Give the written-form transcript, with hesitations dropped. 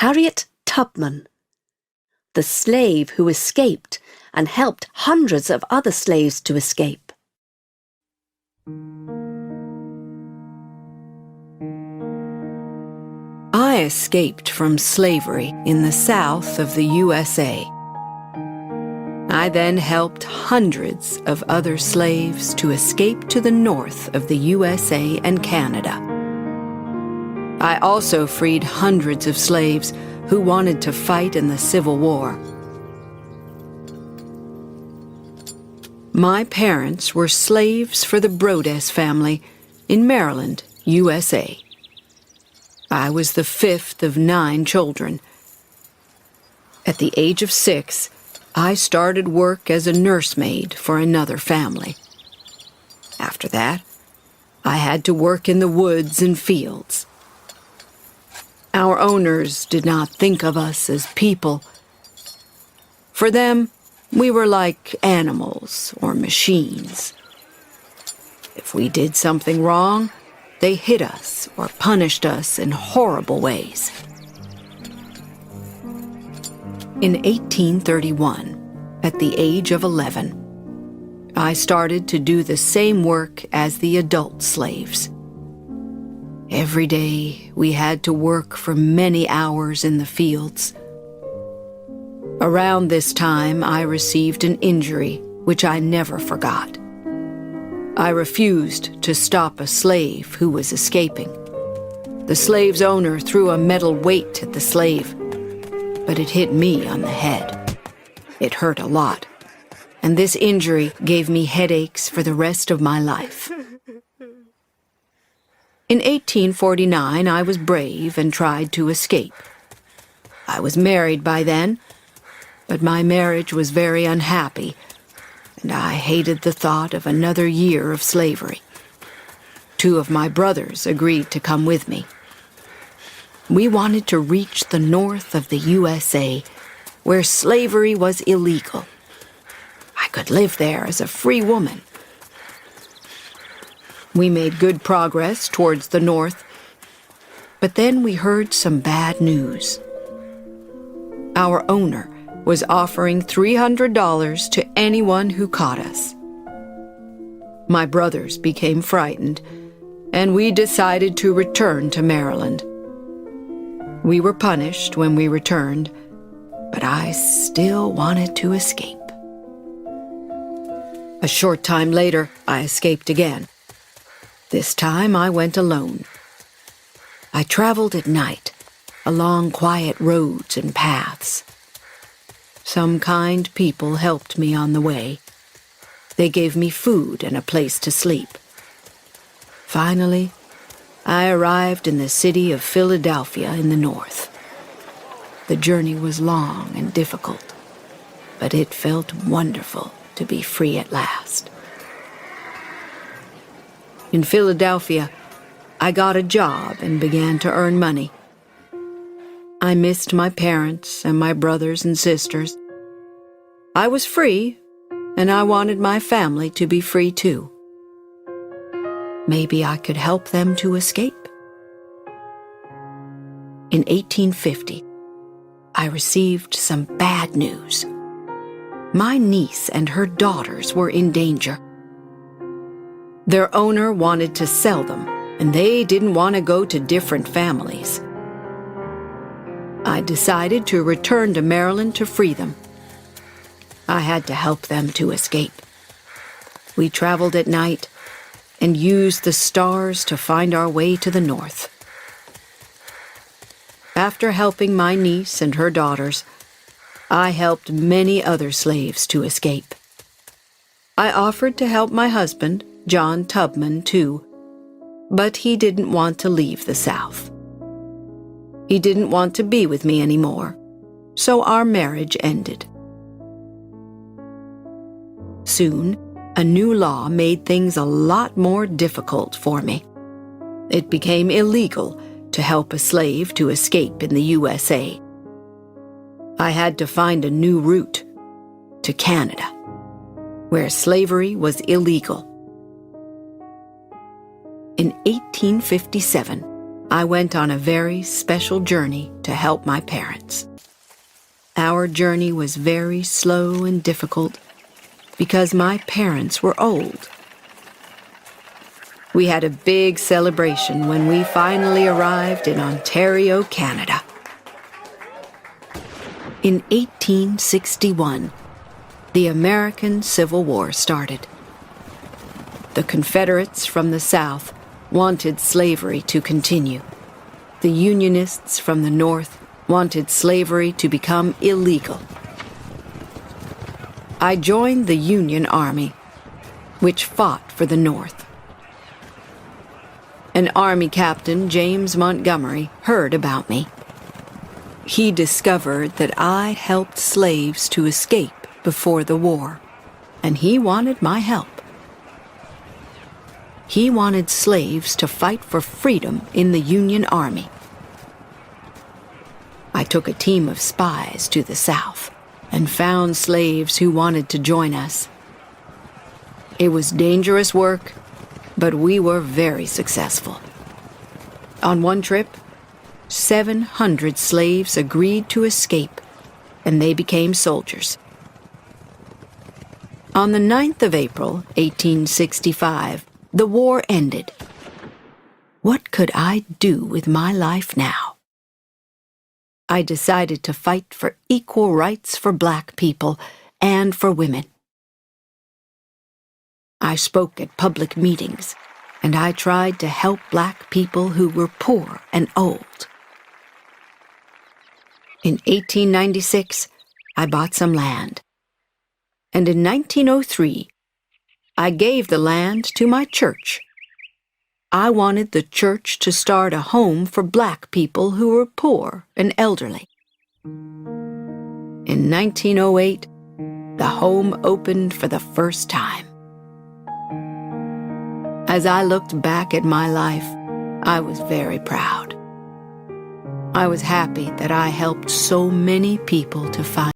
Harriet Tubman, the slave who escaped and helped hundreds of other slaves to escape. I escaped from slavery in the South of the USA. I then helped hundreds of other slaves to escape to the north of the USA and Canada. I also freed hundreds of slaves who wanted to fight in the Civil War. My parents were slaves for the Brodess family in Maryland, USA. I was the fifth of 9 children. At the age of 6, I started work as a nursemaid for another family. After that, I had to work in the woods and fields. Our owners did not think of us as people. For them, we were like animals or machines. If we did something wrong, they hit us or punished us in horrible ways. In 1831, at the age of 11, I started to do the same work as the adult slaves. Every day, we had to work for many hours in the fields. Around this time, I received an injury which I never forgot. I refused to stop a slave who was escaping. The slave's owner threw a metal weight at the slave, but it hit me on the head. It hurt a lot, and this injury gave me headaches for the rest of my life. In 1849, I was brave and tried to escape. I was married by then, but my marriage was very unhappy, and I hated the thought of another year of slavery. 2 of my brothers agreed to come with me. We wanted to reach the north of the USA, where slavery was illegal. I could live there as a free woman. We made good progress towards the north, but then we heard some bad news. Our owner was offering $300 to anyone who caught us. My brothers became frightened, and we decided to return to Maryland. We were punished when we returned, but I still wanted to escape. A short time later, I escaped again. This time I went alone. I traveled at night, along quiet roads and paths. Some kind people helped me on the way. They gave me food and a place to sleep. Finally, I arrived in the city of Philadelphia in the north. The journey was long and difficult, but it felt wonderful to be free at last. In Philadelphia, I got a job and began to earn money. I missed my parents and my brothers and sisters. I was free, and I wanted my family to be free too. Maybe I could help them to escape. In 1850, I received some bad news. My niece and her daughters were in danger. Their owner wanted to sell them, and they didn't want to go to different families. I decided to return to Maryland to free them. I had to help them to escape. We traveled at night and used the stars to find our way to the north. After helping my niece and her daughters, I helped many other slaves to escape. I offered to help my husband, John Tubman, too, but he didn't want to leave the South. He didn't want to be with me anymore, so our marriage ended. Soon, a new law made things a lot more difficult for me. It became illegal to help a slave to escape in the USA. I had to find a new route to Canada, where slavery was illegal. In 1857, I went on a very special journey to help my parents. Our journey was very slow and difficult because my parents were old. We had a big celebration when we finally arrived in Ontario, Canada. In 1861, the American Civil War started. The Confederates from the South wanted slavery to continue. The Unionists from the North wanted slavery to become illegal. I joined the Union Army, which fought for the North. An Army captain, James Montgomery, heard about me. He discovered that I helped slaves to escape before the war, and he wanted my help. He wanted slaves to fight for freedom in the Union Army. I took a team of spies to the South and found slaves who wanted to join us. It was dangerous work, but we were very successful. On one trip, 700 slaves agreed to escape, and they became soldiers. On the 9th of April, 1865, the war ended. What could I do with my life now? I decided to fight for equal rights for black people and for women. I spoke at public meetings, and I tried to help black people who were poor and old. In 1896, I bought some land. And in 1903, I gave the land to my church. I wanted the church to start a home for black people who were poor and elderly. In 1908, the home opened for the first time. As I looked back at my life, I was very proud. I was happy that I helped so many people to find